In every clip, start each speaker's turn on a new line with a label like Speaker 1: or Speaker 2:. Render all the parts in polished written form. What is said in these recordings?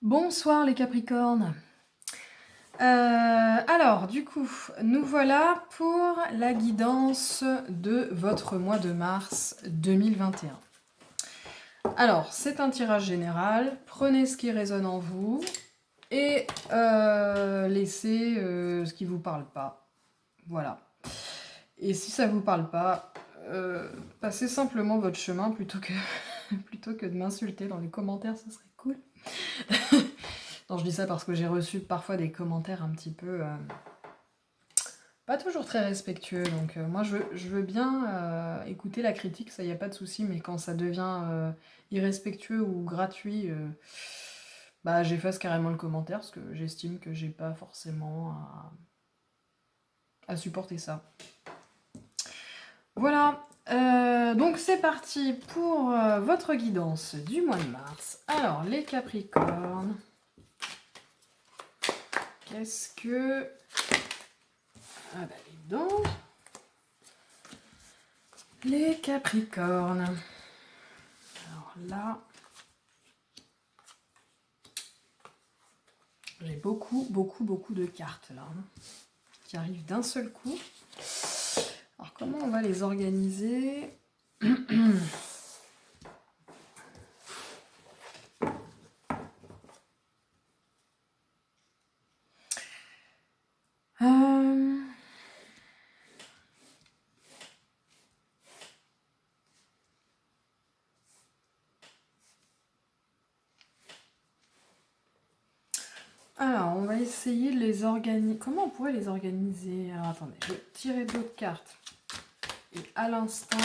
Speaker 1: Bonsoir les Capricornes. Alors, du coup, nous voilà pour la guidance de votre mois de mars 2021. Alors, c'est un tirage général. Prenez ce qui résonne en vous et laissez ce qui vous parle pas. Voilà. Et si ça vous parle pas, passez simplement votre chemin plutôt que de m'insulter dans les commentaires, ce serait cool. Non, je dis ça parce que j'ai reçu parfois des commentaires un petit peu pas toujours très respectueux. Donc moi, je veux bien écouter la critique, ça y a pas de souci, mais quand ça devient irrespectueux ou gratuit, bah j'efface carrément le commentaire parce que j'estime que j'ai pas forcément à supporter ça. Voilà. Donc c'est parti pour votre guidance du mois de mars. Alors les Capricornes. Qu'est-ce que... Ah bah les dents. Les Capricornes. Alors là, j'ai beaucoup de cartes là, qui arrivent d'un seul coup. Alors comment on va les organiser? Alors, on va essayer de les organiser. Comment on pourrait les organiser? Alors, attendez, je vais tirer d'autres cartes. Et à l'instant...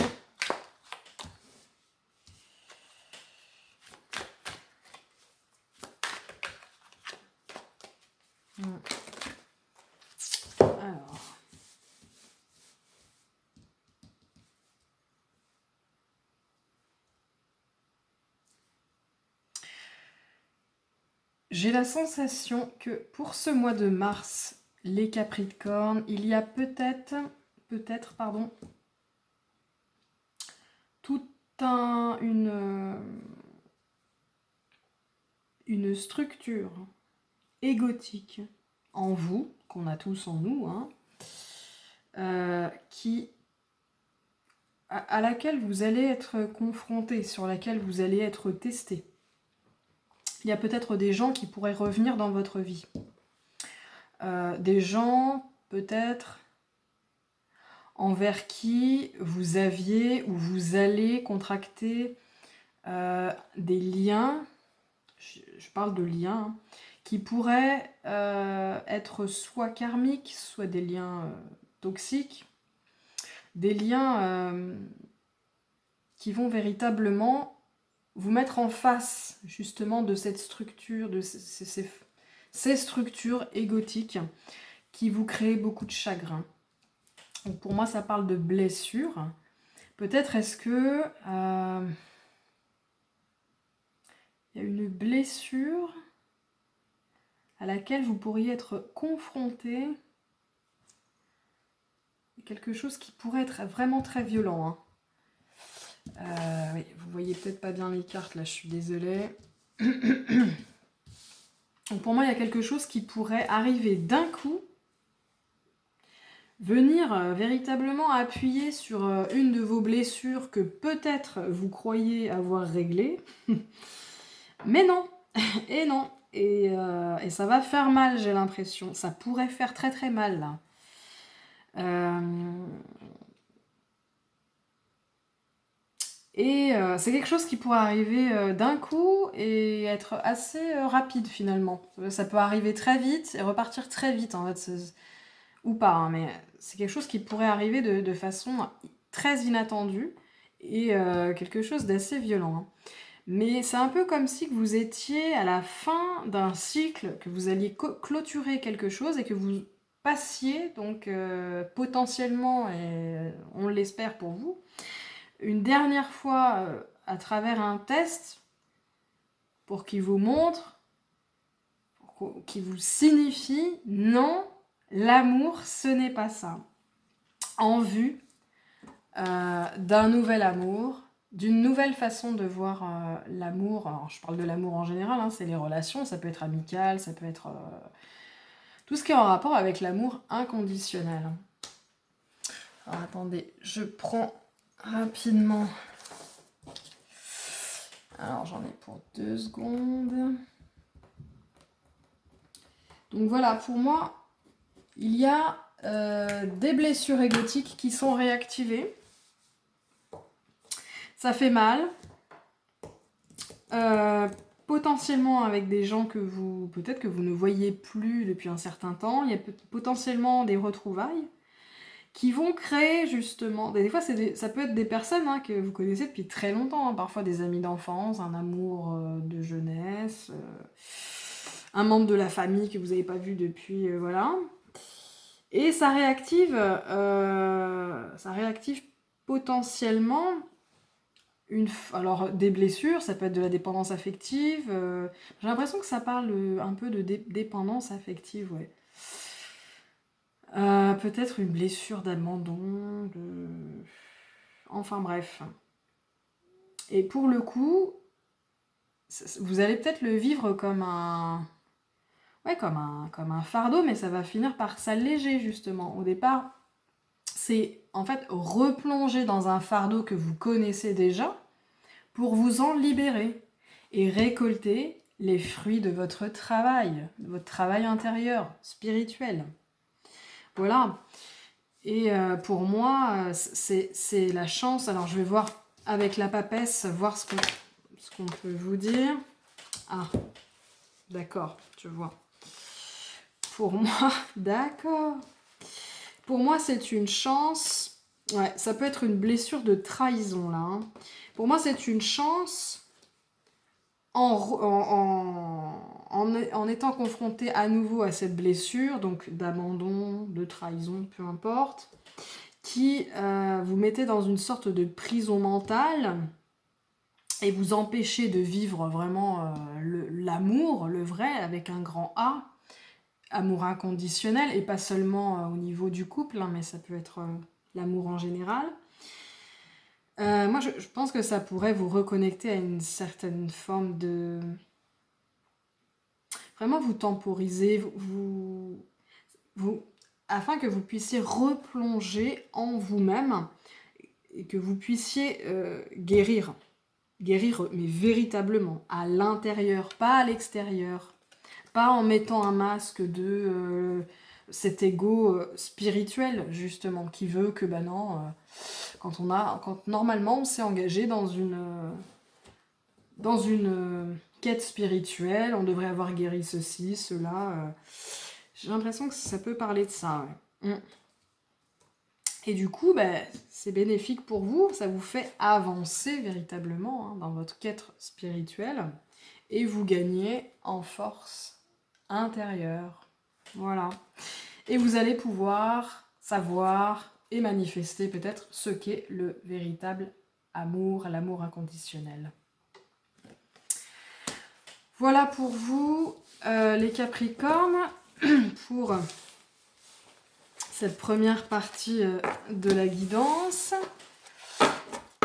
Speaker 1: Alors... J'ai la sensation que pour ce mois de mars, les Capricornes, il y a peut-être, toute une structure égotique en vous, qu'on a tous en nous, hein, à laquelle vous allez être confronté, sur laquelle vous allez être testé. Il y a peut-être des gens qui pourraient revenir dans votre vie. Des gens, peut-être, envers qui vous aviez ou vous allez contracter des liens, je parle de liens, hein, qui pourraient être soit karmiques, soit des liens toxiques, des liens qui vont véritablement vous mettre en face justement de cette structure, de ces structures égotiques qui vous créent beaucoup de chagrin. Donc pour moi, ça parle de blessure. Peut-être est-ce que il y a une blessure à laquelle vous pourriez être confronté, quelque chose qui pourrait être vraiment très violent. Hein. Oui, vous voyez peut-être pas bien les cartes, là, je suis désolée. Donc pour moi, il y a quelque chose qui pourrait arriver d'un coup, venir véritablement appuyer sur une de vos blessures que peut-être vous croyez avoir réglées. Mais non, et non. Et ça va faire mal, j'ai l'impression. Ça pourrait faire très très mal, là. Et c'est quelque chose qui pourrait arriver d'un coup et être assez rapide, finalement. Ça peut arriver très vite et repartir très vite, en fait. Ou pas, hein, mais c'est quelque chose qui pourrait arriver de façon très inattendue et quelque chose d'assez violent. Hein. Mais c'est un peu comme si vous étiez à la fin d'un cycle, que vous alliez clôturer quelque chose et que vous passiez, donc potentiellement, et on l'espère pour vous, une dernière fois à travers un test pour qu'il vous montre, qu'il vous signifie, non, l'amour, ce n'est pas ça. En vue d'un nouvel amour, d'une nouvelle façon de voir l'amour. Alors, je parle de l'amour en général, hein, c'est les relations, ça peut être amical, ça peut être tout ce qui est en rapport avec l'amour inconditionnel. Alors attendez, je prends rapidement. Alors j'en ai pour 2 secondes. Donc voilà, pour moi, il y a des blessures égotiques qui sont réactivées. Ça fait mal. Potentiellement avec des gens que peut-être que vous ne voyez plus depuis un certain temps. Il y a potentiellement des retrouvailles qui vont créer justement... Des fois, ça peut être des personnes hein, que vous connaissez depuis très longtemps. Hein, parfois des amis d'enfance, un amour de jeunesse, un membre de la famille que vous n'avez pas vu depuis... voilà. Et ça réactive potentiellement alors des blessures, ça peut être de la dépendance affective. J'ai l'impression que ça parle un peu de dépendance affective, ouais. Peut-être une blessure d'abandon, enfin bref. Et pour le coup, vous allez peut-être le vivre comme comme un fardeau, mais ça va finir par s'alléger justement. Au départ, c'est en fait replonger dans un fardeau que vous connaissez déjà pour vous en libérer et récolter les fruits de votre travail intérieur, spirituel. Voilà. Et pour moi, c'est la chance. Alors je vais voir avec la papesse, voir ce qu'on peut vous dire. Ah, d'accord, je vois. Pour moi, d'accord. Pour moi, c'est une chance. Ouais, ça peut être une blessure de trahison, là. Hein. Pour moi, c'est une chance en étant confronté à nouveau à cette blessure, donc d'abandon, de trahison, peu importe, qui vous mettez dans une sorte de prison mentale et vous empêchez de vivre vraiment l'amour, le vrai, avec un grand A, amour inconditionnel, et pas seulement au niveau du couple, hein, mais ça peut être l'amour en général. Moi, je pense que ça pourrait vous reconnecter à une certaine forme de... Vraiment vous temporiser, afin que vous puissiez replonger en vous-même et que vous puissiez guérir, mais véritablement, à l'intérieur, pas à l'extérieur, pas en mettant un masque de cet ego spirituel, justement, qui veut que, ben non, quand normalement on s'est engagé dans une quête spirituelle, on devrait avoir guéri ceci, cela. J'ai l'impression que ça peut parler de ça. Ouais. Et du coup, ben, c'est bénéfique pour vous, ça vous fait avancer véritablement hein, dans votre quête spirituelle et vous gagnez en force intérieure. Voilà. Et vous allez pouvoir savoir et manifester peut-être ce qu'est le véritable amour, l'amour inconditionnel. Voilà pour vous, les Capricornes, pour cette première partie de la guidance.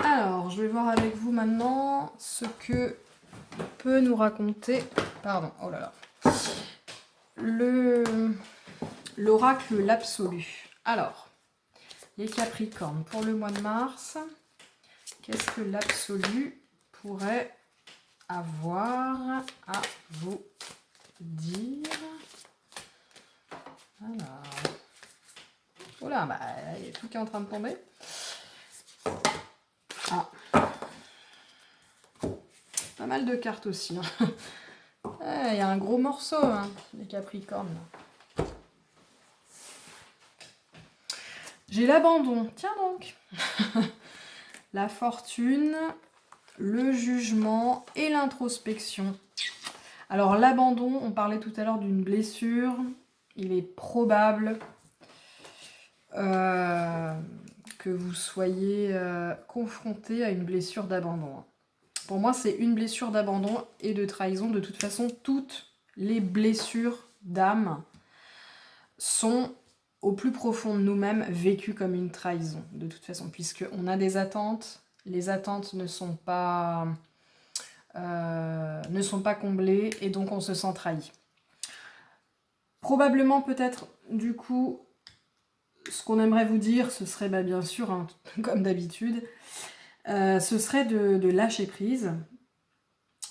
Speaker 1: Alors, je vais voir avec vous maintenant ce que peut nous raconter... Pardon, oh là là. L'oracle l'absolu. Alors, les Capricornes, pour le mois de mars, qu'est-ce que l'absolu pourrait avoir à vous dire? Alors... Oh là, bah, il y a tout qui est en train de tomber. Ah. Pas mal de cartes aussi. Hein. Il y a un gros morceau, hein, les Capricornes. J'ai l'abandon. Tiens donc. La fortune, le jugement et l'introspection. Alors l'abandon, on parlait tout à l'heure d'une blessure. Il est probable que vous soyez confronté à une blessure d'abandon. Pour moi, c'est une blessure d'abandon et de trahison. De toute façon, toutes les blessures d'âme sont au plus profond de nous-mêmes vécues comme une trahison, de toute façon, puisqu'on a des attentes, les attentes ne sont pas comblées et donc on se sent trahi. Probablement peut-être du coup ce qu'on aimerait vous dire ce serait bien sûr hein, comme d'habitude ce serait de lâcher prise,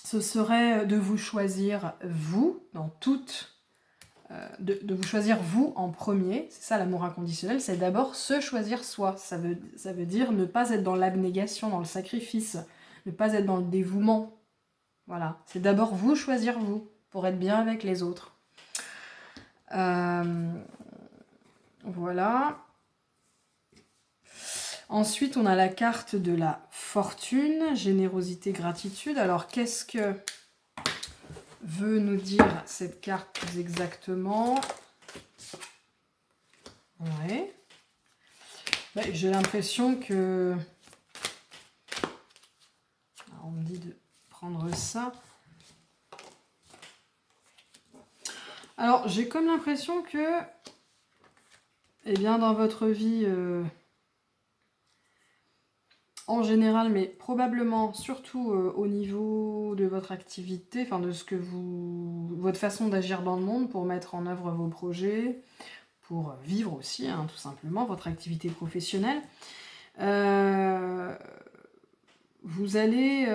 Speaker 1: ce serait de vous choisir vous dans toute de vous choisir vous en premier, c'est ça l'amour inconditionnel, c'est d'abord se choisir soi, ça veut dire ne pas être dans l'abnégation, dans le sacrifice, ne pas être dans le dévouement, voilà, c'est d'abord vous choisir vous, pour être bien avec les autres. Voilà. Ensuite, on a la carte de la fortune, générosité, gratitude. Alors, qu'est-ce que veut nous dire cette carte plus exactement? Ouais. J'ai l'impression que... Alors, on me dit de prendre ça. Alors, j'ai comme l'impression que... Eh bien, dans votre vie... en général, mais probablement surtout au niveau de votre activité, enfin de ce que votre façon d'agir dans le monde pour mettre en œuvre vos projets, pour vivre aussi, hein, tout simplement, votre activité professionnelle. Vous allez,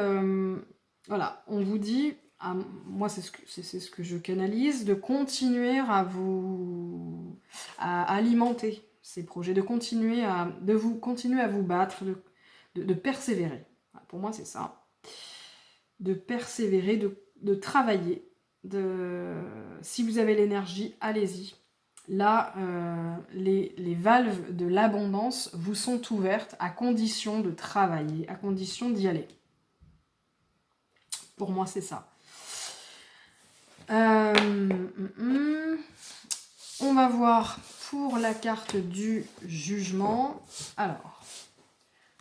Speaker 1: voilà, on vous dit, moi c'est ce que je canalise, de continuer à alimenter ces projets, de continuer à vous battre, de persévérer. Pour moi, c'est ça. De persévérer, de travailler. Si vous avez l'énergie, allez-y. Là, les valves de l'abondance vous sont ouvertes à condition de travailler, à condition d'y aller. Pour moi, c'est ça. On va voir pour la carte du jugement. Alors,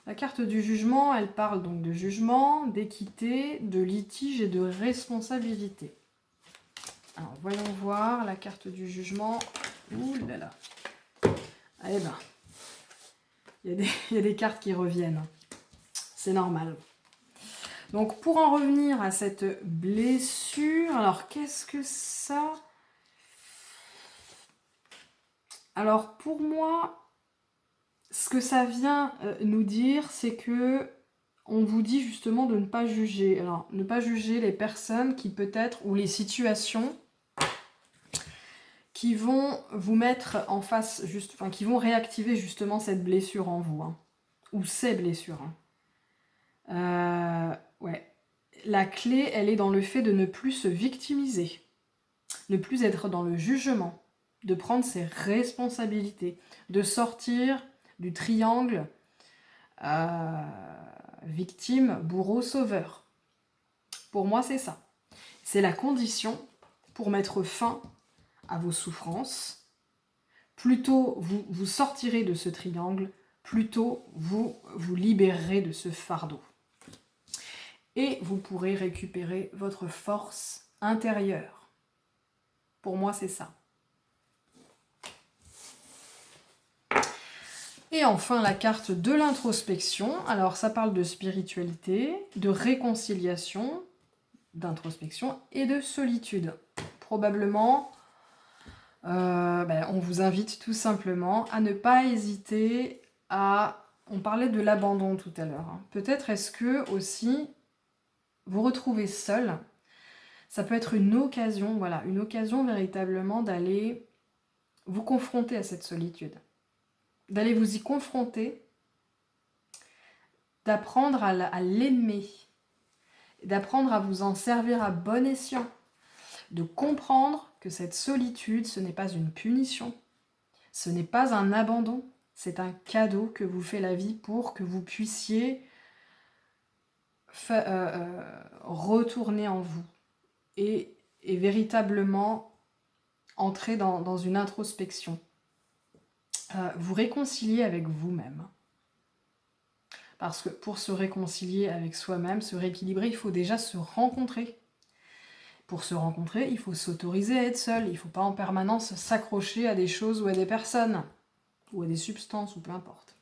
Speaker 1: la carte du jugement, elle parle donc de jugement, d'équité, de litige et de responsabilité. Alors, voyons voir la carte du jugement. Ouh là là. Eh ben, il y a des cartes qui reviennent. C'est normal. Donc, pour en revenir à cette blessure, alors qu'est-ce que ça... Alors, pour moi, ce que ça vient nous dire, c'est que on vous dit justement de ne pas juger. Alors, ne pas juger les personnes qui peut-être, ou les situations qui vont vous mettre en face, qui vont réactiver justement cette blessure en vous, hein, ou ces blessures. Hein. Ouais. La clé, elle est dans le fait de ne plus se victimiser, ne plus être dans le jugement, de prendre ses responsabilités, de sortir du triangle victime, bourreau, sauveur. Pour moi, c'est ça. C'est la condition pour mettre fin à vos souffrances. Plus tôt vous sortirez de ce triangle, plus tôt vous vous libérerez de ce fardeau. Et vous pourrez récupérer votre force intérieure. Pour moi, c'est ça. Et enfin, la carte de l'introspection. Alors, ça parle de spiritualité, de réconciliation, d'introspection et de solitude. Probablement, on vous invite tout simplement à ne pas hésiter à... On parlait de l'abandon tout à l'heure. Hein. Peut-être est-ce que aussi vous retrouvez seul. Ça peut être une occasion, voilà, une occasion véritablement d'aller vous confronter à cette solitude. D'aller vous y confronter, d'apprendre à l'aimer, d'apprendre à vous en servir à bon escient, de comprendre que cette solitude, ce n'est pas une punition, ce n'est pas un abandon, c'est un cadeau que vous fait la vie pour que vous puissiez retourner en vous et véritablement entrer dans une introspection. Vous réconcilier avec vous-même. Parce que pour se réconcilier avec soi-même, se rééquilibrer, il faut déjà se rencontrer. Pour se rencontrer, il faut s'autoriser à être seul. Il ne faut pas en permanence s'accrocher à des choses ou à des personnes, ou à des substances, ou peu importe.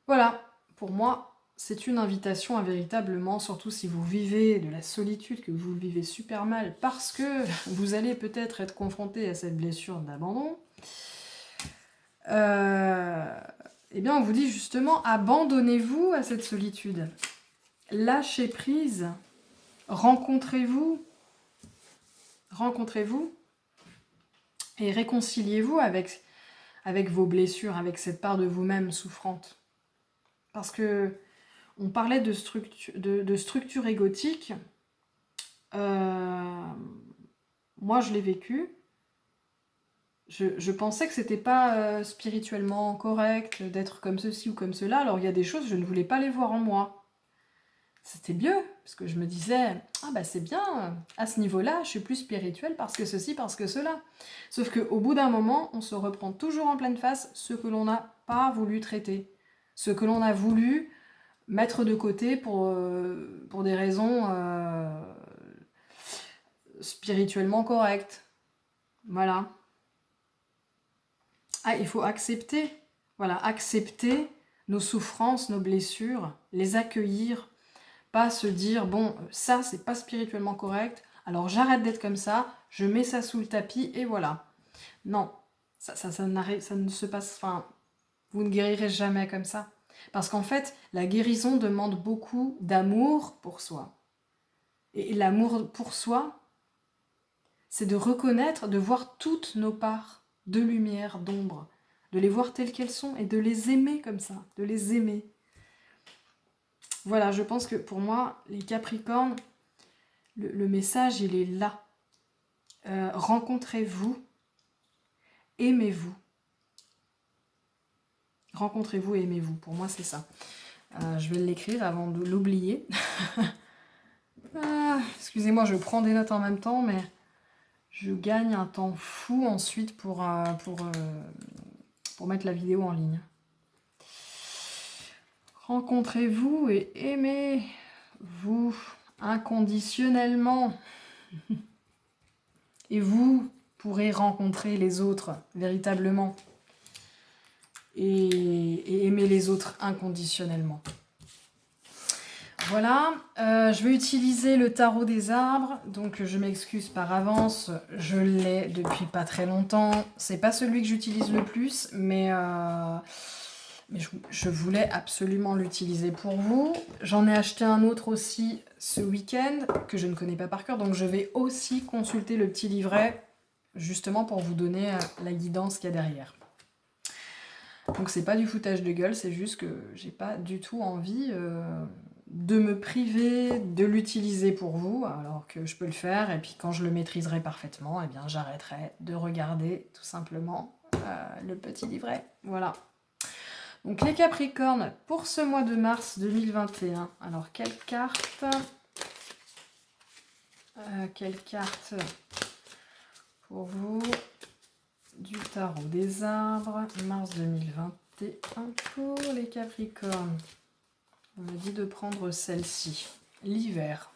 Speaker 1: Voilà, pour moi, c'est une invitation à véritablement, surtout si vous vivez de la solitude, que vous le vivez super mal, parce que vous allez peut-être être confronté à cette blessure d'abandon, eh bien on vous dit justement, abandonnez-vous à cette solitude. Lâchez prise, rencontrez-vous et réconciliez-vous avec vos blessures, avec cette part de vous-même souffrante. Parce que on parlait de structure égotique. Moi, je l'ai vécu. Je pensais que c'était pas spirituellement correct d'être comme ceci ou comme cela. Alors, il y a des choses, je ne voulais pas les voir en moi. C'était mieux, parce que je me disais, ah bah c'est bien, à ce niveau-là, je suis plus spirituelle parce que ceci, parce que cela. Sauf qu'au bout d'un moment, on se reprend toujours en pleine face ce que l'on n'a pas voulu traiter, ce que l'on a voulu mettre de côté pour des raisons spirituellement correctes. Voilà. Ah, il faut accepter. Voilà, accepter nos souffrances, nos blessures, les accueillir. Pas se dire, bon, ça, c'est pas spirituellement correct, alors j'arrête d'être comme ça, je mets ça sous le tapis et voilà. Non, ça ne se passe... Enfin, vous ne guérirez jamais comme ça. Parce qu'en fait, la guérison demande beaucoup d'amour pour soi. Et l'amour pour soi, c'est de reconnaître, de voir toutes nos parts de lumière, d'ombre, de les voir telles qu'elles sont et de les aimer comme ça, de les aimer. Voilà, je pense que pour moi, les Capricornes, le message, il est là. Rencontrez-vous, aimez-vous. Rencontrez-vous et aimez-vous. Pour moi, c'est ça. Je vais l'écrire avant de l'oublier. Excusez-moi, je prends des notes en même temps, mais je gagne un temps fou ensuite pour mettre la vidéo en ligne. Rencontrez-vous et aimez-vous inconditionnellement. Et vous pourrez rencontrer les autres véritablement. Et aimer les autres inconditionnellement. Voilà, je vais utiliser le tarot des arbres, donc je m'excuse par avance, je l'ai depuis pas très longtemps. C'est pas celui que j'utilise le plus, mais je voulais absolument l'utiliser pour vous. J'en ai acheté un autre aussi ce week-end, que je ne connais pas par cœur, donc je vais aussi consulter le petit livret, justement pour vous donner la guidance qu'il y a derrière. Donc c'est pas du foutage de gueule, c'est juste que j'ai pas du tout envie de me priver de l'utiliser pour vous, alors que je peux le faire, et puis quand je le maîtriserai parfaitement, eh bien j'arrêterai de regarder tout simplement le petit livret. Voilà. Donc les Capricornes, pour ce mois de mars 2021, alors quelle carte pour vous du tarot des arbres, mars 2021 pour les Capricornes. On m'a dit de prendre celle-ci. L'hiver.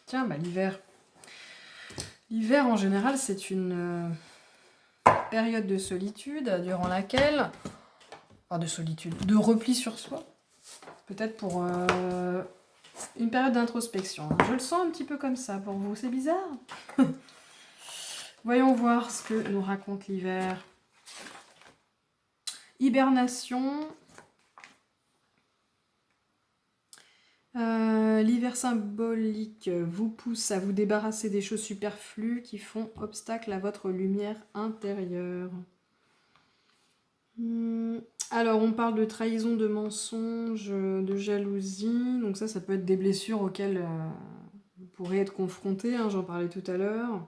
Speaker 1: Tiens, bah l'hiver. L'hiver, en général, c'est une période de solitude durant laquelle... Enfin, de solitude, de repli sur soi. Peut-être pour une période d'introspection. Je le sens un petit peu comme ça pour vous. C'est bizarre. Voyons voir ce que nous raconte l'hiver. Hibernation. L'hiver symbolique vous pousse à vous débarrasser des choses superflues qui font obstacle à votre lumière intérieure. Alors, on parle de trahison, de mensonge, de jalousie. Donc ça peut être des blessures auxquelles vous pourrez être confronté, hein, j'en parlais tout à l'heure.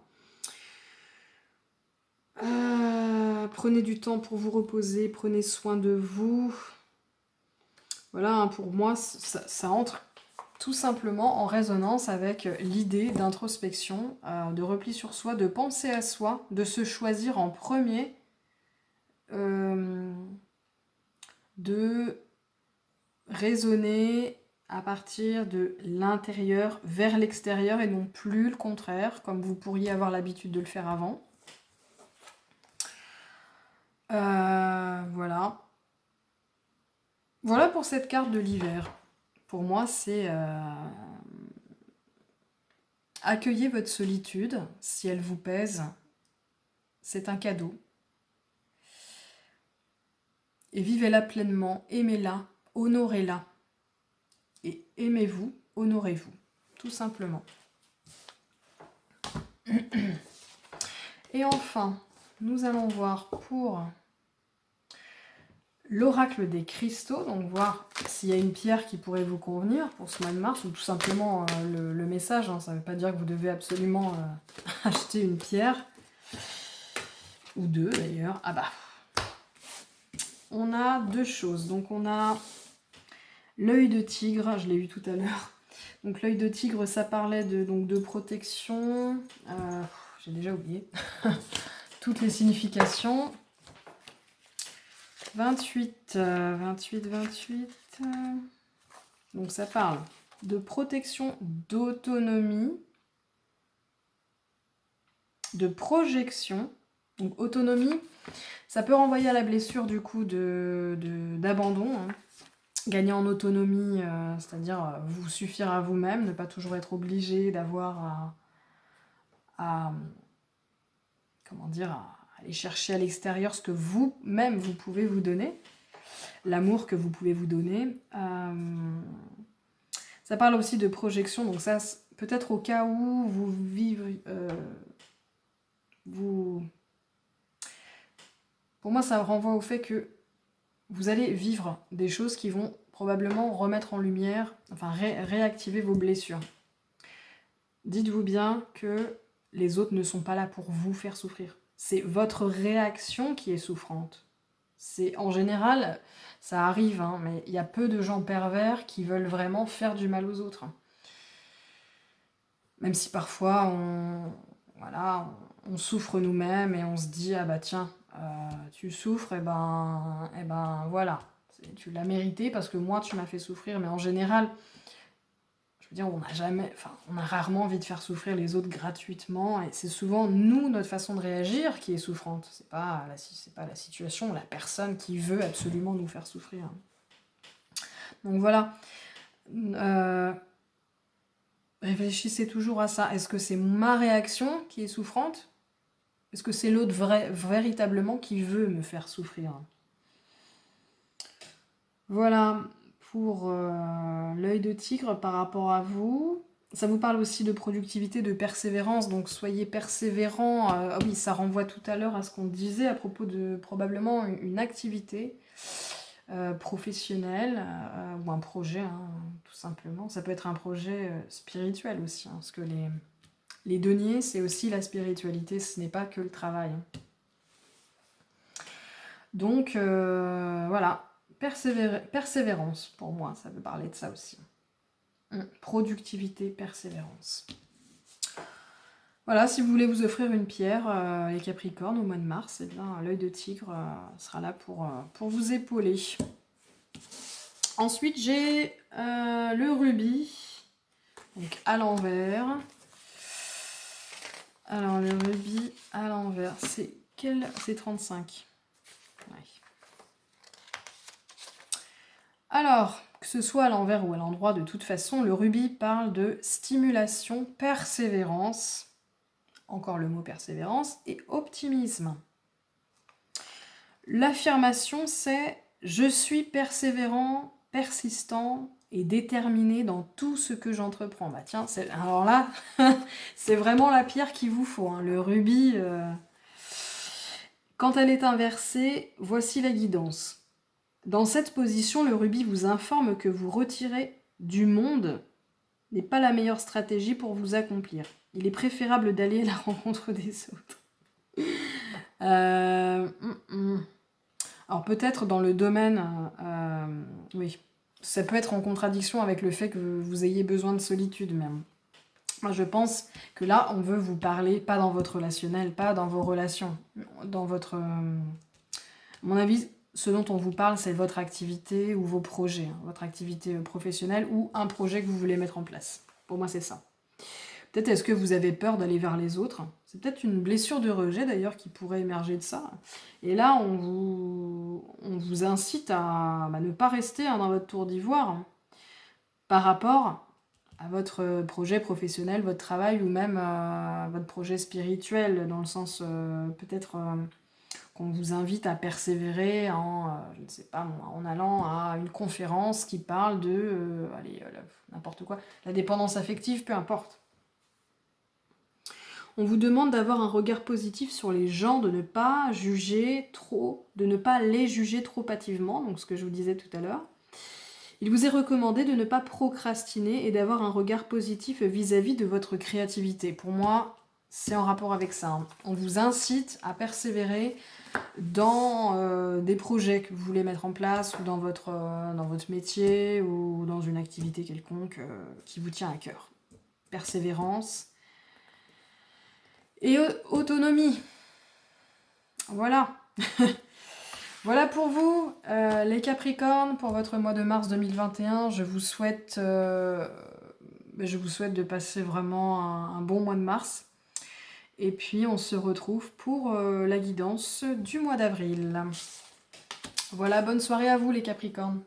Speaker 1: Prenez du temps pour vous reposer, prenez soin de vous. Voilà, hein, pour moi, ça entre tout simplement en résonance avec l'idée d'introspection, de repli sur soi, de penser à soi, de se choisir en premier, de raisonner à partir de l'intérieur vers l'extérieur et non plus le contraire, comme vous pourriez avoir l'habitude de le faire avant. Voilà. Voilà pour cette carte de l'hiver. Pour moi, c'est accueillez votre solitude, si elle vous pèse, c'est un cadeau. Et vivez-la pleinement, aimez-la, honorez-la. Et aimez-vous, honorez-vous, tout simplement. Et enfin, nous allons voir pour l'oracle des cristaux, donc voir s'il y a une pierre qui pourrait vous convenir pour ce mois de mars, ou tout simplement le message, hein, ça ne veut pas dire que vous devez absolument acheter une pierre, ou deux d'ailleurs. Ah bah, on a deux choses, donc on a l'œil de tigre, je l'ai eu tout à l'heure. Donc l'œil de tigre, ça parlait de protection, j'ai déjà oublié toutes les significations. 28. Donc ça parle de protection, d'autonomie, de projection. Donc autonomie, ça peut renvoyer à la blessure du coup d'abandon. Hein. Gagner en autonomie, c'est-à-dire vous suffire à vous-même, ne pas toujours être obligé d'avoir à comment dire, à aller chercher à l'extérieur ce que vous-même vous pouvez vous donner. L'amour que vous pouvez vous donner. Ça parle aussi de projection, donc ça, peut-être au cas où vous vivez... Pour moi, ça renvoie au fait que vous allez vivre des choses qui vont probablement remettre en lumière, enfin réactiver vos blessures. Dites-vous bien que les autres ne sont pas là pour vous faire souffrir. C'est votre réaction qui est souffrante. C'est en général, ça arrive, hein, mais il y a peu de gens pervers qui veulent vraiment faire du mal aux autres. Même si parfois on souffre nous-mêmes et on se dit ah bah tiens, tu souffres, et ben voilà, tu l'as mérité parce que moi tu m'as fait souffrir. Mais en général, je veux dire, on a rarement envie de faire souffrir les autres gratuitement, et c'est souvent nous, notre façon de réagir qui est souffrante. C'est pas la situation, la personne qui veut absolument nous faire souffrir. Donc voilà. Réfléchissez toujours à ça. Est-ce que c'est ma réaction qui est souffrante ? Est-ce que c'est l'autre véritablement qui veut me faire souffrir ? Voilà pour l'œil de tigre par rapport à vous. Ça vous parle aussi de productivité, de persévérance, donc soyez persévérant. Ah oui, ça renvoie tout à l'heure à ce qu'on disait à propos de probablement une activité professionnelle ou un projet, hein, tout simplement. Ça peut être un projet spirituel aussi, hein, parce que les deniers, c'est aussi la spiritualité, ce n'est pas que le travail. Donc voilà, persévérance pour moi, ça veut parler de ça aussi. Productivité, persévérance. Voilà, si vous voulez vous offrir une pierre, les Capricornes, au mois de mars, eh bien, l'œil de tigre sera là pour vous épauler. Ensuite, j'ai le rubis, donc à l'envers. Alors, le rubis à l'envers, c'est 35. Ouais. Alors, que ce soit à l'envers ou à l'endroit, de toute façon, le rubis parle de stimulation, persévérance, encore le mot persévérance, et optimisme. L'affirmation, c'est « Je suis persévérant, persistant et déterminé dans tout ce que j'entreprends ». Bah tiens, alors là, c'est vraiment la pierre qu'il vous faut, hein. Le rubis, quand elle est inversée, voici la guidance. Dans cette position, le rubis vous informe que vous retirer du monde n'est pas la meilleure stratégie pour vous accomplir. Il est préférable d'aller à la rencontre des autres. Alors peut-être dans le domaine, oui, ça peut être en contradiction avec le fait que vous ayez besoin de solitude même. Moi je pense que là on veut vous parler, pas dans votre relationnel, pas dans vos relations, dans votre... à mon avis, ce dont on vous parle, c'est votre activité ou vos projets, hein, votre activité professionnelle ou un projet que vous voulez mettre en place. Pour moi, c'est ça. Peut-être est-ce que vous avez peur d'aller vers les autres? C'est peut-être une blessure de rejet d'ailleurs qui pourrait émerger de ça. Et là, on vous incite à ne pas rester dans votre tour d'ivoire par rapport à votre projet professionnel, votre travail ou même à votre projet spirituel, dans le sens peut-être qu'on vous invite à persévérer je ne sais pas moi, en allant à une conférence qui parle de, n'importe quoi, la dépendance affective, peu importe. On vous demande d'avoir un regard positif sur les gens, de ne pas les juger trop hâtivement, donc ce que je vous disais tout à l'heure. Il vous est recommandé de ne pas procrastiner et d'avoir un regard positif vis-à-vis de votre créativité. Pour moi, c'est en rapport avec ça. On vous incite à persévérer dans des projets que vous voulez mettre en place ou dans votre métier ou dans une activité quelconque qui vous tient à cœur. Persévérance et autonomie. Voilà. Voilà pour vous, les Capricornes, pour votre mois de mars 2021. Je vous souhaite de passer vraiment un bon mois de mars. Et puis, on se retrouve pour la guidance du mois d'avril. Voilà, bonne soirée à vous, les Capricornes.